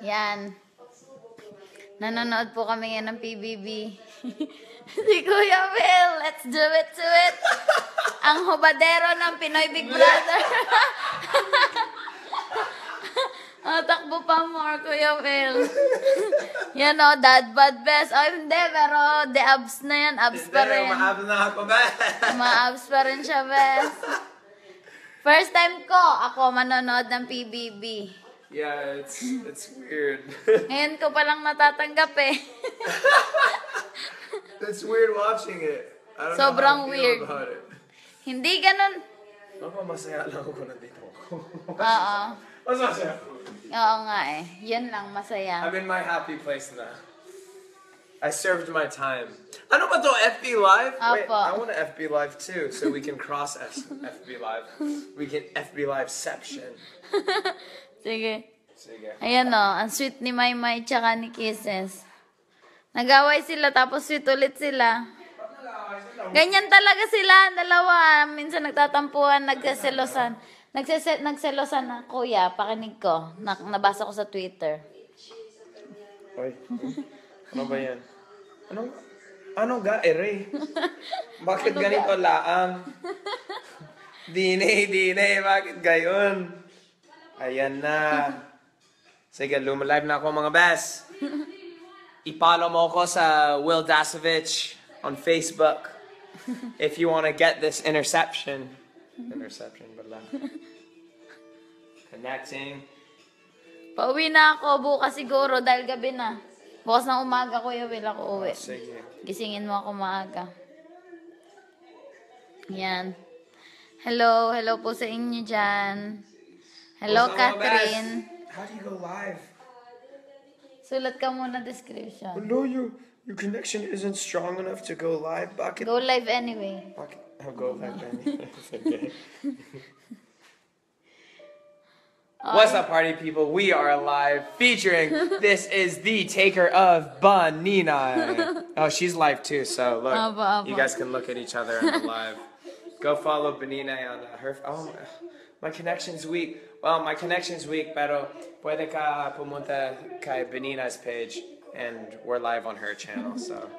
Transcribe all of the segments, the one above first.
Yan. Nanonood po kami ngayon ng PBB. Si Kuya Will, let's do it to it. Ang hubadero ng Pinoy Big Brother. Takbo pa more, Kuya Will. Yan o, dad bod best. Hindi, pero the abs na yan. Abs pa rin. Ma-abs na ako, best. Ma-abs pa rin siya, best. First time ko, ako manonood ng PBB. Yeah, it's weird. Ngayon ko palang natatanggap eh. It's weird watching it. I don't Sobrang know how I feel weird. about it. Hindi ganun. Masaya lang ako nandito ako. Oo. Mas masaya. Oo nga eh. Yan lang, masaya. I'm in my happy place na. I served my time. Ano ba to? FB Live? Wait, Apo. I want to FB Live too, so we can cross FB Live. We can FB Liveception. Sige. Sige. Ayan o, ang sweet ni Maymay tsaka ni Kisses. Nag-away sila, tapos sweet ulit sila. Ganyan talaga sila, dalawa. Minsan nagtatampuhan, nagseselosan. Nagselosan na, kuya, pakinig ko. Nabasa ko sa Twitter. Oy, ano ba yan? Ano ga, ere? Bakit ganito laang? Dine, bakit gayon? Ayan na. Sige, lumalive na ako mga best. I-follow mo ko sa Will Dasovich on Facebook if you want to get this interception. Interception, bala. Connecting. Pauwi na ako bukas siguro dahil gabi na. Bukas ng umaga, Kuya Will, ako uwi. Sige. Gisingin mo ako maaga. Yan. Hello po sa inyo dyan. Hello, What's up, Catherine. How do you go live? Sulat ka muna description. No, your connection isn't strong enough to go live. Bakit? Go live anyway. I'll go live anyway. Okay. What's up, party people? We are live featuring. This is the taker of Banina. Oh, she's live too. So look, Aba. you guys can look at each other in the live. Go follow Banina on her. Oh, my connection's weak. Well, my connection's weak, pero puede ka pumunta kay Banina's page, and we're live on her channel. So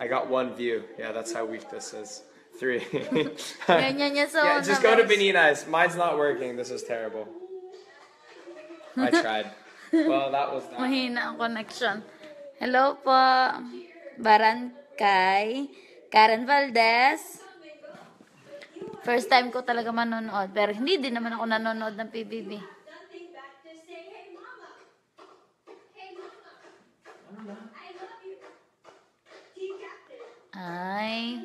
I got 1 view. Yeah, that's how weak this is. 3. Ganyan niya sa Yeah, just go to Banina's. Mine's not working. This is terrible. I tried. Well, that was that. Mahina ang connection. Hello po. Barankay. Karen Valdez. First time ko talaga manonood. Pero hindi din naman ako nanonood ng PBB. Ay.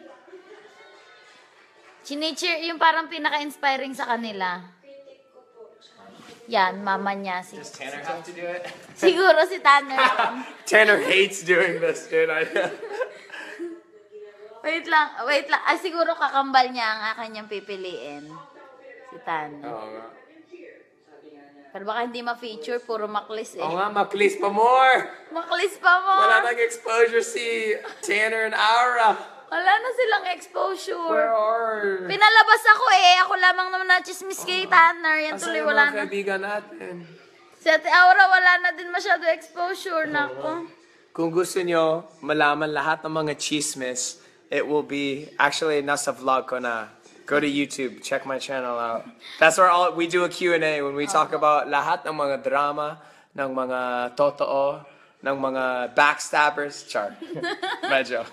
Chinicheer, yung parang pinaka-inspiring sa kanila. Yan, mama niya. Does Tanner have to do it? Siguro si Tanner. Tanner hates doing this, dude. Wait lang. Ay, siguro kakambal niya ang kanyang pipiliin. Si Tanner. Oo nga. Pero baka hindi ma-feature, puro maklis eh. Oo nga, maklis pa more! Maklis pa mo! Wala nang exposure si Tanner and Aura. Wala na silang exposure. Where are... Pinalabas ako eh. Ako lamang naman na-chismis kay Tanner. Yan tuloy wala na. kaibigan natin? Si Ate Aura, wala na din masyado exposure. Nako. Kung gusto nyo malaman lahat ng mga chismis, it will be... Actually, nasa vlog ko na. Go to YouTube. Check my channel out. That's where we do a Q&A when we talk about lahat ng mga drama, ng mga totoo, ng mga backstabbers. Char. Medyo.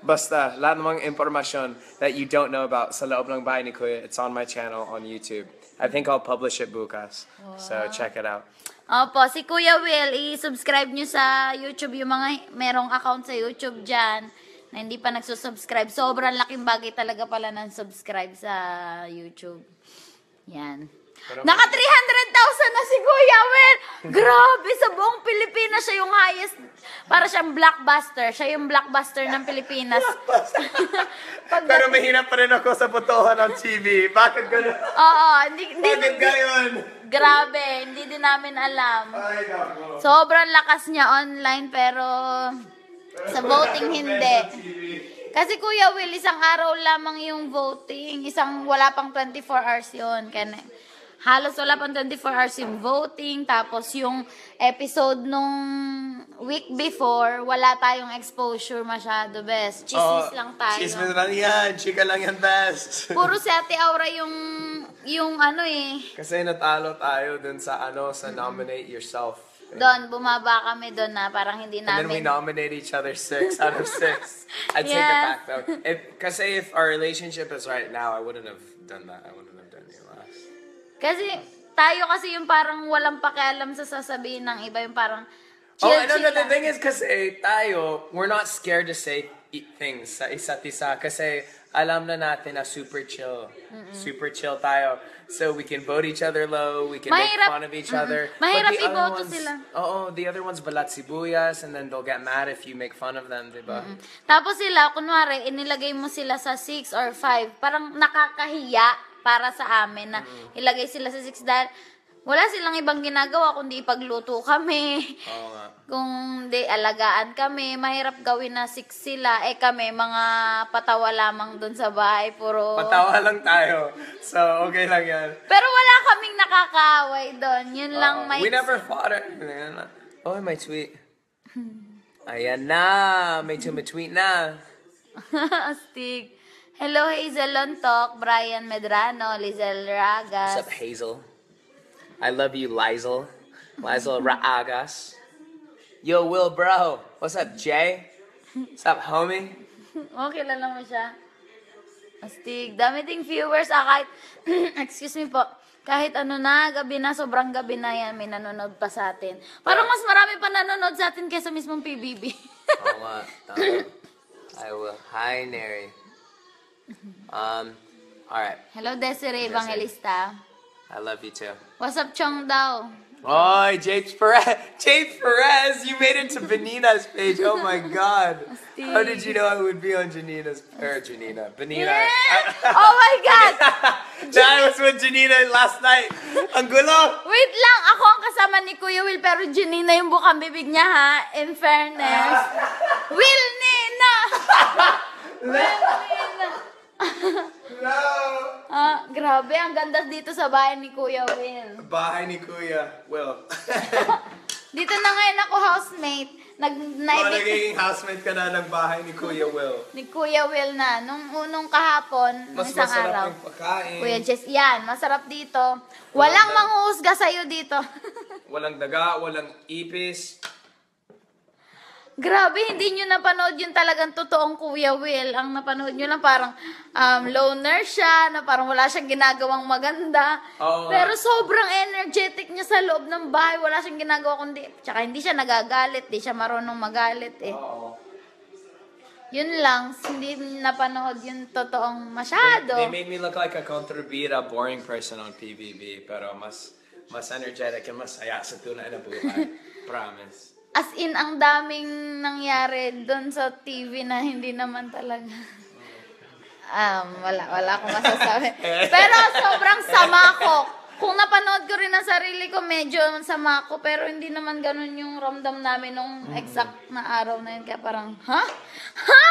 Basta, lahat ng mga informasyon that you don't know about sa loob ng bahay ni Kuya, it's on my channel on YouTube. I think I'll publish it bukas. Wow. So, check it out. Opo, si Kuya Will, i-subscribe nyo sa YouTube yung mga merong account sa YouTube dyan na hindi pa nagsusubscribe. Sobrang laking bagay talaga pala ng subscribe sa YouTube. Yan. Naka 300,000 na si Kuya Will! Grabe, sa buong Pilipinas siya yung highest. Para siyang blockbuster. Siya yung blockbuster ng Pilipinas. Pero mahirap pa rin ako sa potohan ng TV. Bakit gano'n? Oo, hindi Bakit gayon? Grabe, hindi din namin alam. Ay, nako. Sobrang lakas niya online pero sa voting hindi. Kasi Kuya Will, isang araw lamang yung voting. Wala pang 24 hours yun. Kaya halos wala pang 24 hours yung voting. Tapos yung episode nung week before, wala tayong exposure masyado, best. Chismis lang tayo. Chismis lang yan. Chika lang yan, best. Puro si Ate Aura yung ano eh. Kasi natalo tayo dun sa sa nominate yourself. Doon, bumaba kami doon na parang hindi And then we namin. nominate each other 6 out of 6. I'd take it Yes. back though. Kasi if our relationship is right now, I wouldn't have done that. I wouldn't have done it last. Kasi tayo kasi yung parang walang pakialam sa sasabihin ng iba, yung parang Oh, chill, and chill the lang. thing is kasi tayo, we're not scared to say things sa isa't isa kasi alam na natin na super chill. Super chill tayo. So we can vote each other low, we can make fun of each other. Mahirap But the other iboto ones- sila. the other ones balat sibuyas and then they'll get mad if you make fun of them, diba? Tapos sila, kunwari, inilagay mo sila sa 6 or 5, parang nakakahiya para sa amin na ilagay sila sa 6 dahil wala silang ibang ginagawa kundi ipagluto kami. Oo nga. Kung di alagaan kami, mahirap gawin na 6 sila. Eh kami, mga patawa lamang dun sa bahay, puro... Patawa lang tayo. So, okay lang yan. Pero wala kaming nakakaaway doon. Yun lang may... We never fought it. Oh, may tweet. Ayan na. May tweet na. Astig. Hello, Hazel Lontok, Brian Medrano, Lizel Ragas. What's up, Hazel? I love you, Lizel. Lizel Raagas. Yo, Will, bro. What's up, Jay? What's up, homie? Okay lang mo siya. Astig. Dami ding viewers. Kahit, excuse me po, kahit ano na, gabi na, sobrang gabi na yan, may nanonood pa sa atin. Parang mas marami pa nanonood sa atin kaysa mismong PBB. Oo nga. Tama. I will. Hi, Neri. Alright. Hello, Desiree Evangelista. I love you too. What's up, Chong daw? Oh, James Perez. James Perez, you made it to Benina's page. Oh my God. How did you know I would be on Benina? Yeah! Oh my God! I was with Janina last night. Ang gulo. Wait lang, ako ang kasama ni Kuya Will, pero Janina yung bukang bibig niya ha, in fairness. Will Nina! Will Nina! No. Grabe, ang ganda dito sa bahay ni Kuya Will. Bahay ni Kuya Will. Dito na ngayon ako housemate. Nagiging housemate ka na ng bahay ni Kuya Will. Ni Kuya Will na. Nung kahapon, nung Mas isang masarap araw. yung pagkain. Kuya Jess, yan, masarap dito. Walang manghuhusga sa'yo dito. Walang daga, walang ipis. Grabe, hindi nyo napanood yung talagang totoong Kuya Will. Ang napanood nyo lang parang loner siya, na parang wala siyang ginagawang maganda. Oo. Pero sobrang energetic niya sa loob ng bahay. Wala siyang ginagawa kundi, tsaka hindi siya nagagalit, hindi siya marunong magalit eh. Oo. Yun lang, hindi napanood yung totoong masyado. They made me look like a kontrabida, boring person on PBB. Pero mas energetic and mas saya sa tunay na buhay. Promise. As in, ang daming nangyari doon sa TV na hindi naman talaga. Wala akong masasabi. Pero sobrang sama ko. Kung napanood ko rin ang sarili ko, medyo sama ko. Pero hindi naman ganun yung ramdam namin nung exact na araw na yun. Kaya parang, ha? Ha?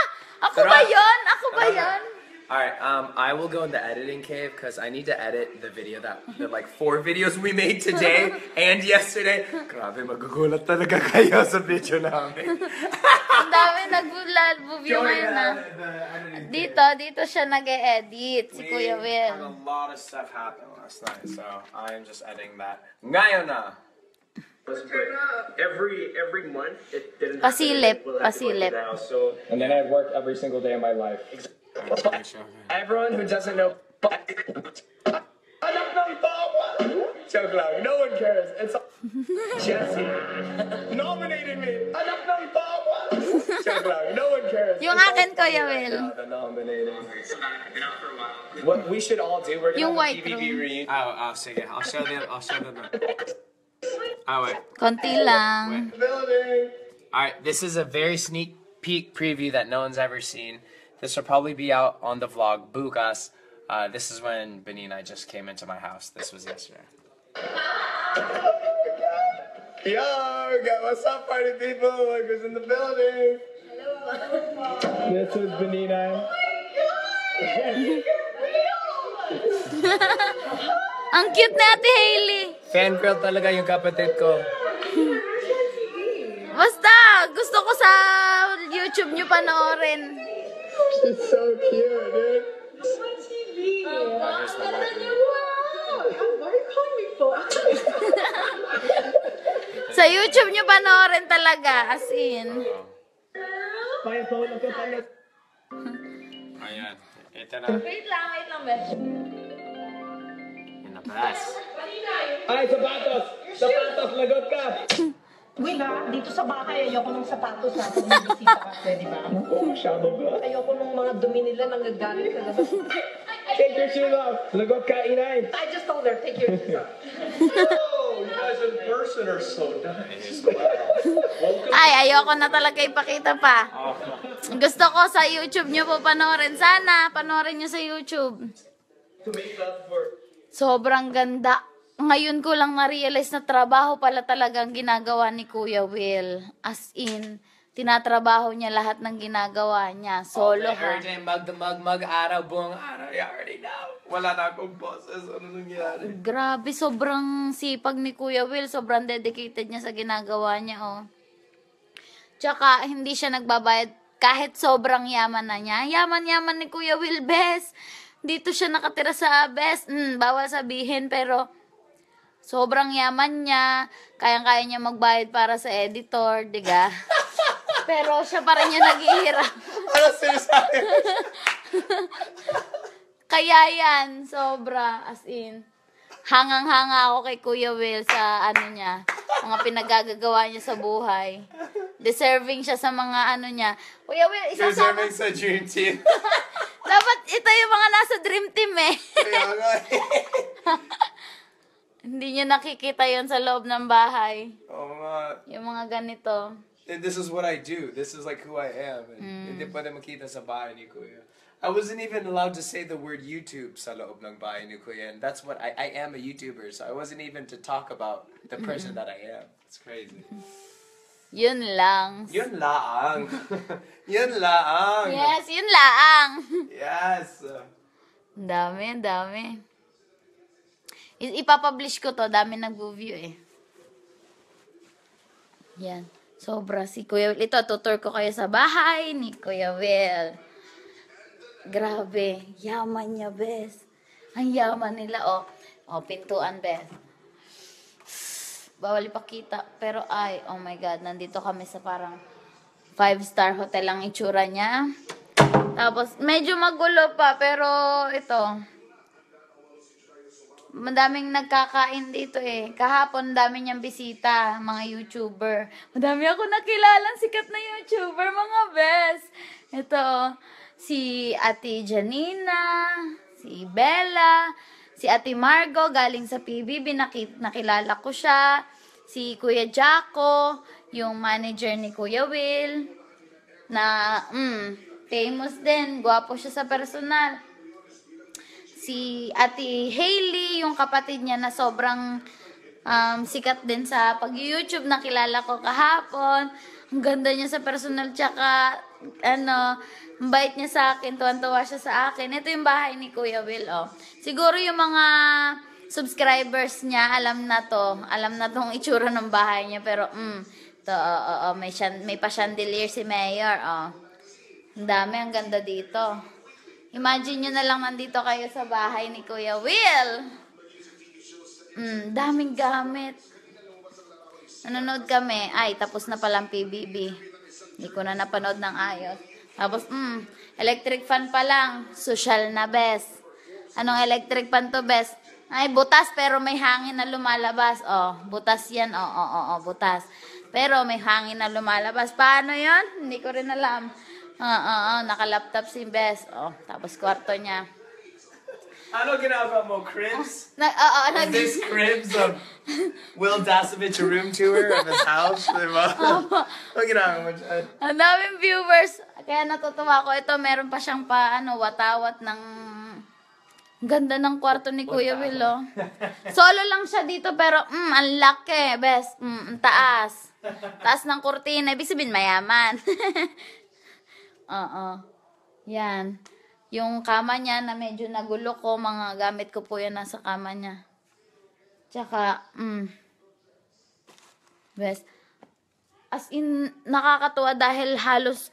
Ako ba yun? Ako ba yun? Alright, I will go in the editing cave because I need to edit the video the like 4 videos we made today and yesterday. Grabe, magugulat talaga kayo sa video namin. Ang dami nag-view ngayon na. Dito siya nag-e-edit, si Kuya We had Will. a lot of stuff happen last night, so I am just editing that. Ngayon na. Every month it didn't Pasilip, we'll have to work pasilip. it out, so And then I work every single day of my life. Everyone who doesn't know. Anak ng tama! Joke lang. No one cares. It's Jesse nominated me. Anak ng tama! Joke lang. No one cares. Yung It's all akin, funny Kuya right Will. now, the nominating. What we should all do, we're gonna Yung have a white PBB room. reunion. Oh, sige. I'll show them. Oh, wait. Konti lang. Building. Alright, this is a very sneak peek preview that no one's ever seen. This will probably be out on the vlog, Bukas. This is when Benny and I just came into my house. This was yesterday. Yo, what's up, party people? Look who's in the building. Hello. This is Benina. Ang cute ni Ate Hailey. Fangirl talaga yung kapatid ko. Basta, gusto ko sa YouTube nyo panoorin. She's so cute, dude. Sa YouTube nyo panoorin talaga, as in. Ayan. Ito na. Wait lang, Besh. Yan na, pass. Ay, sapatos! Sapatos, lagot ka! Uy na, dito sa bahay, ayoko ng sapatos ha. Kung may bisita ka, pwede ba? Oh, shadow ka. Ayoko ng mga dumi nila nanggagaling sa labas. Take your shoes off. Lagot ka, inay. I just told her, take your shoes off. Oh, you guys in person are so nice. Ay, ayoko na talaga ipakita pa. Gusto ko sa YouTube nyo po panoorin. Sana, panoorin nyo sa YouTube. Sobrang ganda. Ngayon ko lang na-realize na trabaho pala talagang ginagawa ni Kuya Will. As in, tinatrabaho niya lahat ng ginagawa niya. Solo ha. Every day, mag-araw, buong araw. You already know. Wala na akong boses. Ano nangyari? Grabe, sobrang sipag ni Kuya Will. Sobrang dedicated niya sa ginagawa niya, oh. Tsaka, hindi siya nagbabayad kahit sobrang yaman na niya. Yaman-yaman ni Kuya Will, bes. Dito siya nakatira sa bes. Bawal sabihin, pero sobrang yaman niya. Kayang-kaya niya magbayad para sa editor, diga? Pero siya pa rin yung naghihirap. Ano sinasabi? Kaya yan, sobra, as in. Hangang-hanga ako kay Kuya Will sa ano niya, mga pinagagagawa niya sa buhay. Deserving siya sa mga ano niya. Kuya Will, isasama. Deserving sa dream team. Dapat ito yung mga nasa dream team eh. Kaya nga Hindi niyo nakikita yon sa loob ng bahay. Oo nga. Yung mga ganito. And this is what I do. This is like who I am. And hindi pwede makita sa bahay ni Kuya. I wasn't even allowed to say the word YouTube sa loob ng bahay ni Kuya. And that's what I am a YouTuber. So I wasn't even to talk about the person that I am. It's crazy. Yun lang. Yun laang. Yun laang. Yes, yun lang. Yes. Ang dami, ang dami. Ipapublish ko to, dami nag-view eh. Yan. Sobra si Kuya Will. Ito, tutur ko kayo sa bahay ni Kuya Will. Grabe. Yaman niya, bes. Ang yaman nila, oh. Oh, pintuan, bes. Bawal ipakita. Pero ay, oh my God, nandito kami sa parang 5-star hotel ang itsura niya. Tapos, medyo magulo pa, pero ito, madaming nagkakain dito eh. Kahapon, dami niyang bisita, mga YouTuber. Madami ako nakilalang sikat na YouTuber, mga best. Ito, si Ate Janina, si Bella, si Ate Margo, galing sa PBB, nakilala ko siya. Si Kuya Jaco, yung manager ni Kuya Will, na, famous din, gwapo siya sa personal. Si Ate Hailey, yung kapatid niya na sobrang sikat din sa pag-YouTube, nakilala ko kahapon. Ang ganda niya sa personal, tsaka ang bait niya sa akin, tuwan-tuwa siya sa akin. Ito yung bahay ni Kuya Will, oh. Siguro yung mga subscribers niya, alam na tong itsura ng bahay niya, pero may pa-chandelier si Mayor, oh. Ang dami, ang ganda dito. Imagine nyo na lang nandito kayo sa bahay ni Kuya Will. Daming gamit. Nanonood kami. Ay, tapos na palang PBB. Hindi ko na napanood ng ayos. Tapos, electric fan pa lang. Social na, best. Anong electric fan to, best? Ay, butas pero may hangin na lumalabas. Oh, butas yan. Butas. Pero may hangin na lumalabas. Paano yon? Hindi ko rin alam. Naka-laptop si Bes. Oh, tapos kwarto niya. Ano ginagawa mo? Cribs? Is this cribs of Will Dasovich a room tour of his house? Diba? Ano ginagawa mo dyan? Ang daming viewers. Kaya natutuwa ko. Ito, meron pa siyang watawat ng ganda ng kwarto ni Kuya Will, oh. Solo lang siya dito, pero, ang laki, Bes. Ang taas. Taas ng kurtina. Ibig sabihin, mayaman. Yan. Yung kama niya na medyo nagulo ko, mga gamit ko po yan nasa kama niya. Tsaka, best. As in, nakakatuwa dahil halos,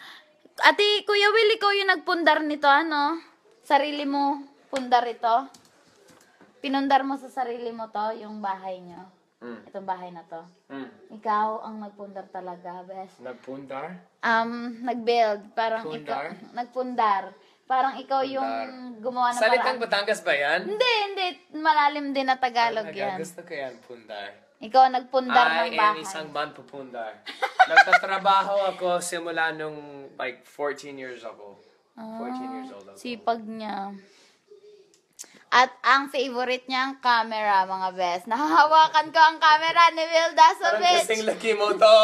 Ate, Kuya Will, ikaw yung nagpundar nito, ano? Sarili mo pundar ito? Pinundar mo sa sarili mo to, yung bahay nyo? Itong bahay na to? Ikaw ang nagpundar talaga, best. Nagpundar? Nag-build. Parang Pundar? ikaw, nagpundar. Parang ikaw yung gumawa ng Salitang paraan. Batangas ba yan? Hindi. Malalim din na Tagalog yan. Gusto ko yan, pundar. Ikaw ang nagpundar ng I am bahay. isang manpupundar. Nagtatrabaho ako simula nung like 14 years ako. 14 years old ako. Sipag niya. At ang favorite niya ang camera, mga best. Nahahawakan ko ang camera ni Will Parang Dasovich. kasing laki mo to.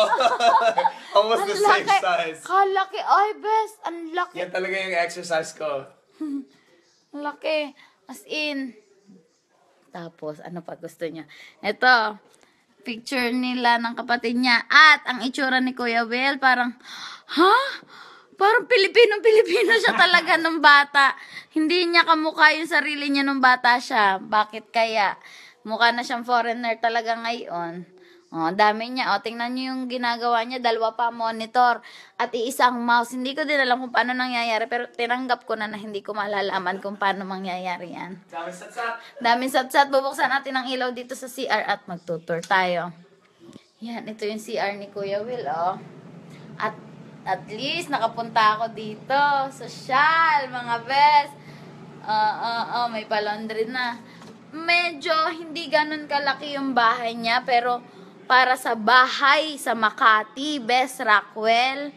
Almost the same size. Kalaki. Ay, best. Ang laki. Yan talaga yung exercise ko. Ang laki. As in. Tapos, ano pa gusto niya? Ito. Picture nila ng kapatid niya. At ang itsura ni Kuya Will, parang, Parang Pilipino siya talaga nung bata. Hindi niya kamukha yung sarili niya nung bata siya. Bakit kaya? Mukha na siyang foreigner talaga ngayon. Dami niya. Tingnan niyo yung ginagawa niya. 2 pa monitor. At iisang mouse. Hindi ko din alam kung paano nangyayari. Pero tinanggap ko na hindi ko malalaman kung paano mangyayari yan. Daming satsat. Bubuksan natin ang ilaw dito sa CR at magtutur tayo. Yan. Ito yung CR ni Kuya Will, At least, nakapunta ako dito. Social, mga best. May pa-laundry na. Medyo hindi ganun kalaki yung bahay niya. Pero, para sa bahay sa Makati, Best Rockwell,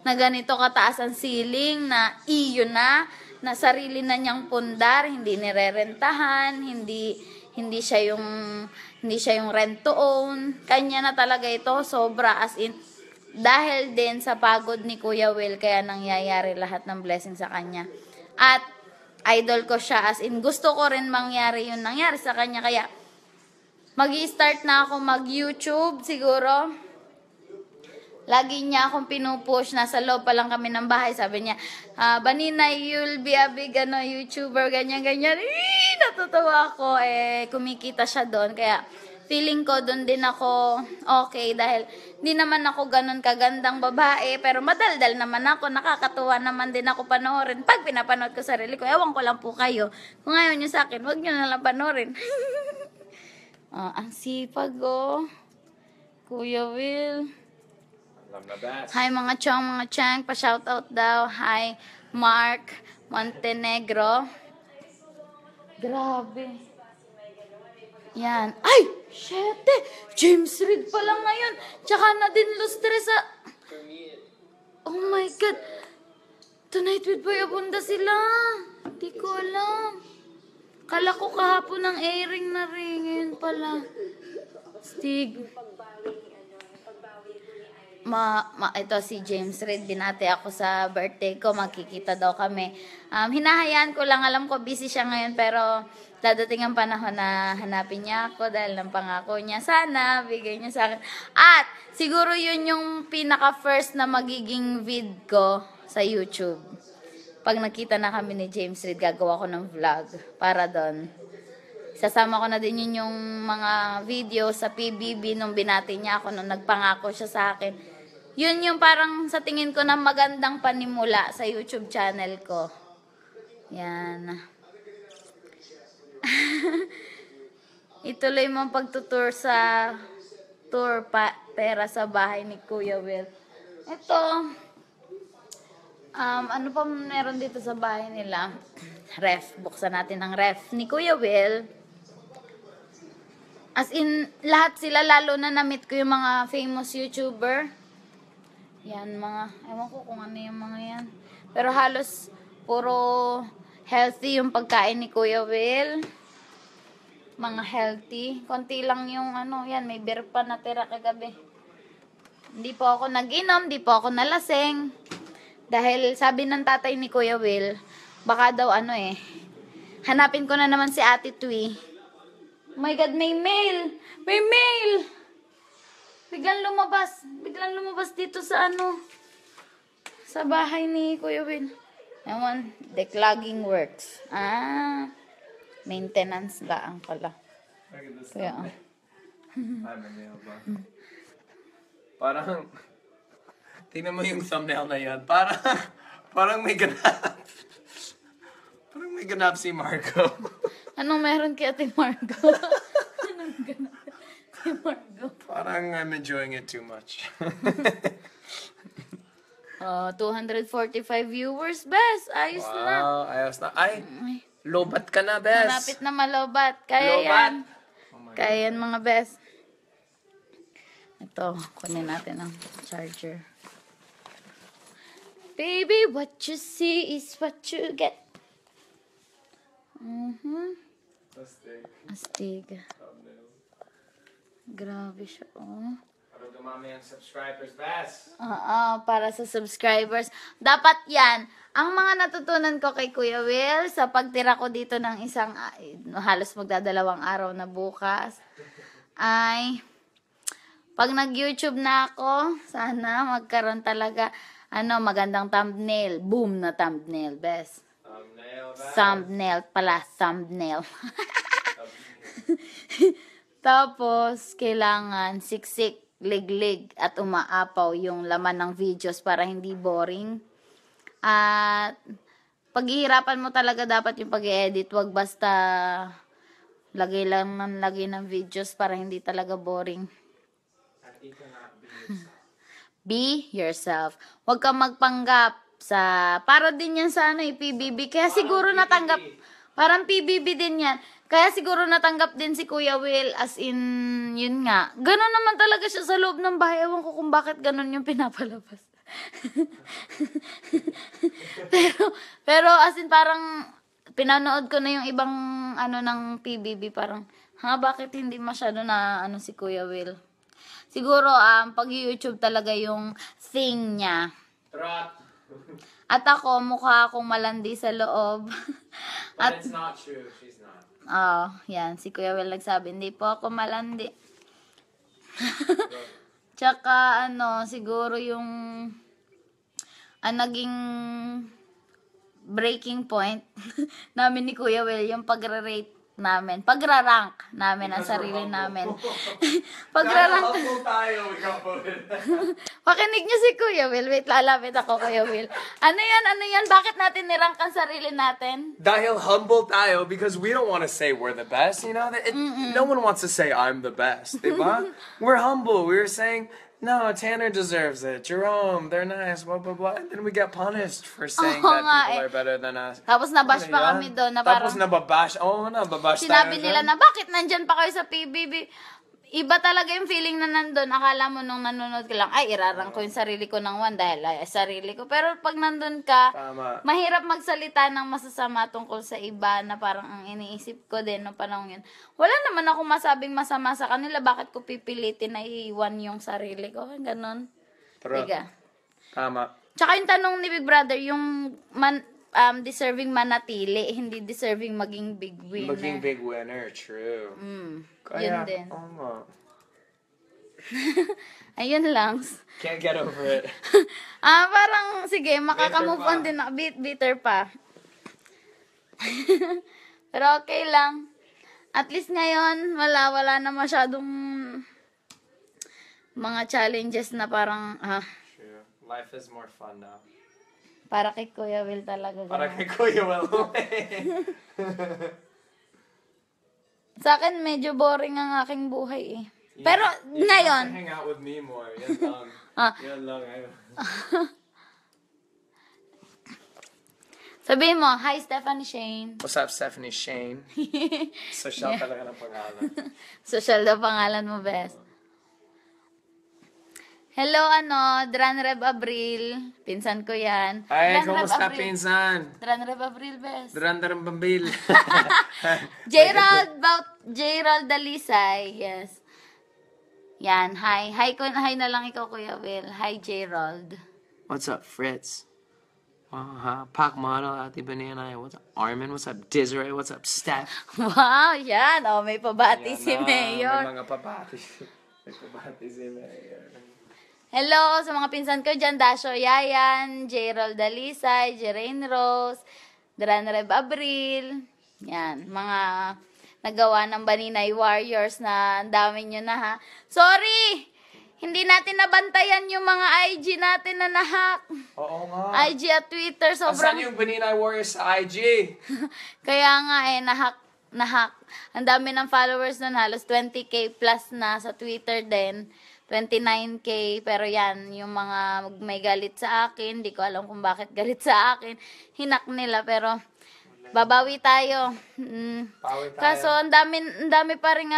na ganito kataas ang ceiling, na iyo na sarili na niyang pundar, hindi nirerentahan, hindi siya yung rent to own. Kanya na talaga ito, sobra, as in, dahil din sa pagod ni Kuya Will, kaya nangyayari lahat ng blessing sa kanya. At idol ko siya, as in gusto ko rin mangyari yung nangyari sa kanya. Kaya mag-i-start na ako mag-YouTube siguro. Lagi niya akong pinupush. Nasa loob pa lang kami ng bahay. Sabi niya, Banina, you'll be a big YouTuber, ganyan-ganyan. Natutuwa ako. Kumikita siya doon. Kaya feeling ko doon din ako okay dahil hindi naman ako ganun kagandang babae pero madaldal naman ako, nakakatuwa naman din ako panoorin pag pinapanood ko sarili ko. Ewan ko lang po kayo, kung ayaw nyo sa akin, wag nyo na lang panoorin. Ang sipag Kuya Will. Hi mga chang, pa-shoutout daw. Hi Mark Montenegro. Grabe. Yan. Ay! Shete! James Reid pa lang ngayon. Tsaka na din lustre sa... Oh my God. Tonight with Boy Abunda sila. Hindi ko alam. Kala ko kahapon ng airing na rin. Ngayon pala. Stig. Ito si James Reid. Binati ako sa birthday ko. Magkikita daw kami. Hinahayaan ko lang. Alam ko busy siya ngayon pero... dadating ang panahon na hanapin niya ako dahil ng pangako niya. Sana, bigay niya sa akin. At, siguro yun yung pinaka-first na magiging vid ko sa YouTube. Pag nakita na kami ni James Reid, gagawa ko ng vlog para doon. Sasama ko na din yun yung mga video sa PBB nung binati niya ako, nung nagpangako siya sa akin. Yun yung parang sa tingin ko na magandang panimula sa YouTube channel ko. Yan. Ituloy mo ang pagtutour sa pera sa bahay ni Kuya Will. Ito, ano pa meron dito sa bahay nila? Ref. Buksan natin ang ref ni Kuya Will. As in, lahat sila, lalo na na-meet ko yung mga famous YouTuber. Yan, ewan ko kung ano yung mga yan. Pero halos, puro healthy yung pagkain ni Kuya Will. Mga healthy. Konti lang yung yan, may beer pa natira kagabi. Hindi po ako nag-inom, hindi po ako nalaseng. Dahil sabi ng tatay ni Kuya Will, baka daw hanapin ko na naman si Ate Tui. Oh my God, may mail! May mail! Biglang lumabas dito sa sa bahay ni Kuya Will. Ewan, declogging works. Maintenance lang pala. Kaya, Hi, Manila ba? Parang, tingnan mo yung thumbnail na yan. Parang may ganap. Parang may ganap si Marco. Anong meron kay Ate Margo? Anong ganap si Margo? Parang I'm enjoying it too much. 245 viewers, bes. Ayos na. Wow, ayos na. Ay, Ay, lobat ka na, bes. malapit na malobat. Kaya Lobat. yan. Oh my Kaya yan, mga bes. Ito, kunin natin ang charger. Baby, what you see is what you get. Astig. Grabe siya, oh. Para dumami ang subscribers, bes. Para sa subscribers. Dapat yan. Ang mga natutunan ko kay Kuya Will sa pagtira ko dito ng halos magdadalawang araw na bukas, ay pag nag-YouTube na ako, sana magkaroon talaga magandang thumbnail. Boom na thumbnail, best. Thumbnail, bes. Thumbnail pala, thumbnail. Tapos, kailangan siksik, liglig, at umaapaw yung laman ng videos para hindi boring. At paghihirapan mo talaga dapat yung pag-edit. Wag basta lagay lang ng lagay ng videos para hindi talaga boring. At you cannot be yourself. Be yourself. Huwag kang magpanggap sa para din yan sa PBB. Kaya siguro natanggap parang PBB din yan. Kaya siguro natanggap din si Kuya Will as in yun nga. Ganon naman talaga siya sa loob ng bahay. Ewan ko kung bakit ganon yung pinapalabas. pero as in parang pinanood ko na yung ibang ng PBB parang bakit hindi masyado na si Kuya Will. Siguro pag YouTube talaga yung thing niya. Trot. At ako mukha akong malandi sa loob. But it's not true. She's not. Yan si Kuya Will nagsabi hindi po ako malandi. Tsaka siguro yung naging breaking point namin ni Kuya Will yung pagre-rate namin, pagra-rank namin ang sarili namin. Pagra-rank. Humble tayo, ikaw po rin. Pakinig niyo si Kuya Will. Wait, lalapit ako, Kuya Will. Ano yan? Bakit natin nirank ang sarili natin? Dahil humble tayo because we don't want to say we're the best, you know? No one wants to say I'm the best, diba? We're humble. We're saying, no, Tanner deserves it. Jerome, they're nice, blah, blah, blah. And then we get punished for saying that people are better than us. Tapos nabash pa yan? kami doon na parang Tapos nababash. Nababash tayo. sinabi nila na bakit nandyan pa kayo sa PBB? Iba talaga yung feeling na nandun. Akala mo nung nanonood ka lang, ay, irarang ko yung sarili ko ng 1 dahil ay, sarili ko. Pero pag nandun ka, Tama. mahirap magsalita ng masasama tungkol sa iba na parang ang iniisip ko din no panahon yun. Wala naman ako masabing masama sa kanila. Bakit ko pipilitin na iiwan yung sarili ko? Ganon. True. Tiga. Tama. Tsaka yung tanong ni Big Brother, yung deserving manatili, hindi deserving maging big winner. Maging big winner, true. Yun din. Oh, Ayun lang. can't get over it. Parang, sige, makakamove on din ako. Bitter pa. Pero okay lang. At least ngayon, wala na masyadong mga challenges na parang, True. Life is more fun now. para kay Kuya Will talaga. Para ganun. kay Kuya Will. Sa akin, medyo boring ang aking buhay eh. Pero, You ngayon, have to hang out with me more. Yan lang. Yan lang. sabihin mo, hi Stephanie Shane. What's up, Stephanie Shane? Social talaga ng pangalan. Social na pangalan mo, best. Hello, Dranreb Abril. Pinsan ko yan. Ay, Dranreb kumusta, Abril. pinsan? Dranreb Abril, best. Durandaran Bambil. Gerald Dalisay, yes. Yan, hi. Hi na lang ikaw, Kuya Will. Hi, Gerald. What's up, Fritz? Pac Model, Ate Banana. What's up, Armin? What's up, Desiree? What's up, Steph? Wow, yan. May pabati si May Mayor. mga pabati. May pabati si Mayor. Hello sa mga pinsan ko dyan, Dasho Yayan, Gerald Dalisay, Jeraine Rose, Dranreb Abril. Yan, mga nagawa ng Baninay Warriors na ang dami nyo na ha. Sorry! Hindi natin nabantayan yung mga IG natin na nahack. Oo nga. IG at Twitter, Asan sobrang... yung Baninay Warriors sa IG? Kaya nga nahack. Ang dami ng followers nun, halos 20k plus na sa Twitter din. 29k, pero yan, yung mga may galit sa akin, di ko alam kung bakit galit sa akin. Hinak nila, pero babawi tayo. Bawi tayo. Kaso, ang dami pa rin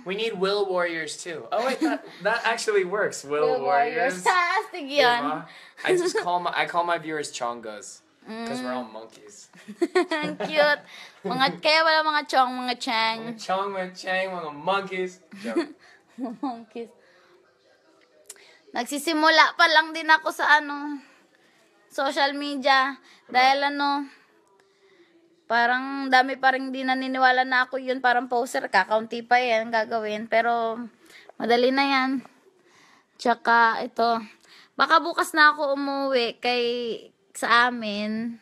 We need Will Warriors too. Oh wait, that actually works. Will Warriors. Astig yun. Diba? I call my viewers chongos because we're all monkeys. Ang cute. Kaya wala mga chong, mga chang. Chong, mga chang, mga monkeys. Joke. Monkeys. Nagsisimula pa lang din ako sa social media. Dahil parang dami pa rin di naniniwala na ako yun. Parang poster, kakaunti pa yan gagawin. Pero, madali na yan. Tsaka, ito. Baka bukas na ako umuwi sa amin.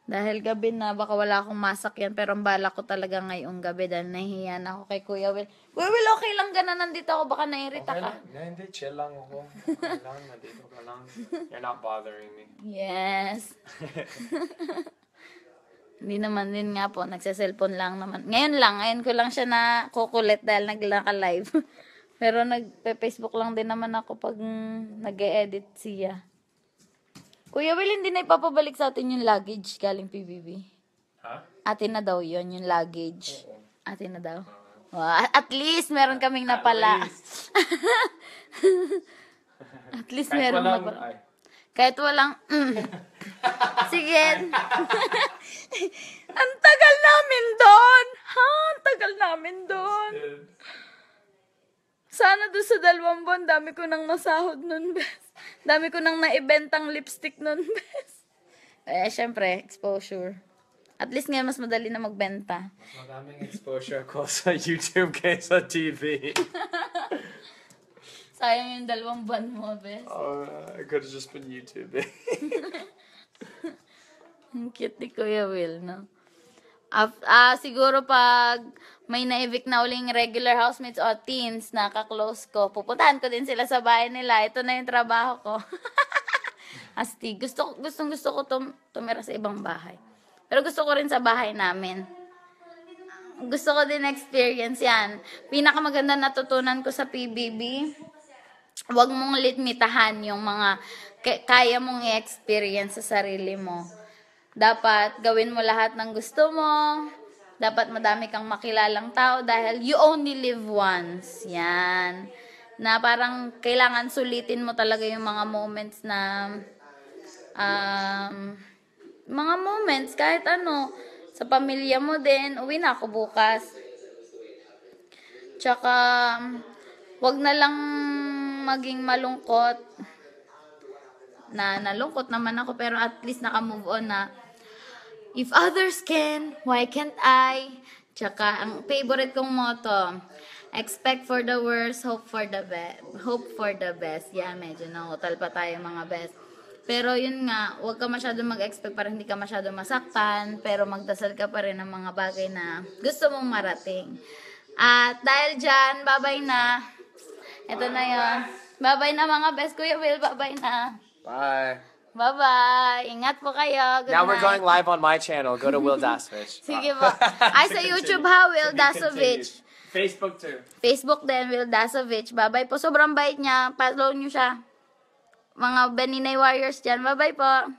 Dahil gabi na, baka wala akong masakyan. Pero ang bala ko talaga ngayong gabi dahil nahihiya na ako kay Kuya Will. Kuya Will, okay lang ka na nandito ako. Baka nairita ka. Hindi, chill lang ako. Okay lang, nandito ka lang. You're not bothering me. Yes. Hindi naman din nga po, nagsa-cellphone lang naman. Ngayon ko lang siya na kukulit dahil naka-live. Pero nagpe-Facebook lang din naman ako pag nag-e-edit siya. Kuya Will, hindi na ipapabalik sa atin yung luggage galing PBB. Ha? Atin na daw yun, yung luggage. Atin na daw. At least, meron kaming napala. At least, meron napala. Kahit walang, Sige. Ang tagal namin doon. Ang tagal namin doon. Sana doon sa 2 buwan, dami ko nang nasahod nun, bes. Dami ko nang naibentang lipstick nun, bes. Syempre, exposure. At least ngayon, mas madali na magbenta. Mas madaming exposure ko sa YouTube kaysa TV. Sayang yung 2 buwan mo, bes. I could have just been YouTube. Ang cute ni Kuya Will, no? Siguro pag may na-evict na uling regular housemates o teens na ka-close ko, pupuntahan ko din sila sa bahay nila. Ito na yung trabaho ko. Asti, gusto ko tumira sa ibang bahay. Pero gusto ko rin sa bahay namin. Gusto ko din experience yan. Pinakamaganda natutunan ko sa PBB, huwag mong limitahan yung mga kaya mong i-experience sa sarili mo. Dapat gawin mo lahat ng gusto mo. Dapat madami kang makilalang tao dahil you only live once. Yan. Na parang kailangan sulitin mo talaga yung mga moments na mga moments kahit sa pamilya mo din. Uwi na ako bukas. Tsaka wag na lang maging malungkot. Nalungkot naman ako pero at least naka-move on na. If others can, why can't I? Tsaka, ang favorite kong motto, expect for the worst, hope for the best. Hope for the best. Yeah, medyo nahutal pa tayo mga best. Pero yun nga, huwag ka masyado mag-expect para hindi ka masyado masaktan, pero magdasal ka pa rin ng mga bagay na gusto mong marating. At dahil dyan, bye-bye na. Ito na yun. Bye-bye na mga best. Kuya Will, bye-bye na. Bye. Bye-bye. Ingat po kayo. Good Now night. we're going live on my channel. Go to Will Dasovich. Sige po. Ay, sa YouTube ha, Will Dasovich. Facebook too. Facebook din, Will Dasovich. Bye-bye po. Sobrang bait niya. Follow niyo siya. Mga Baninay Warriors dyan. Bye-bye po.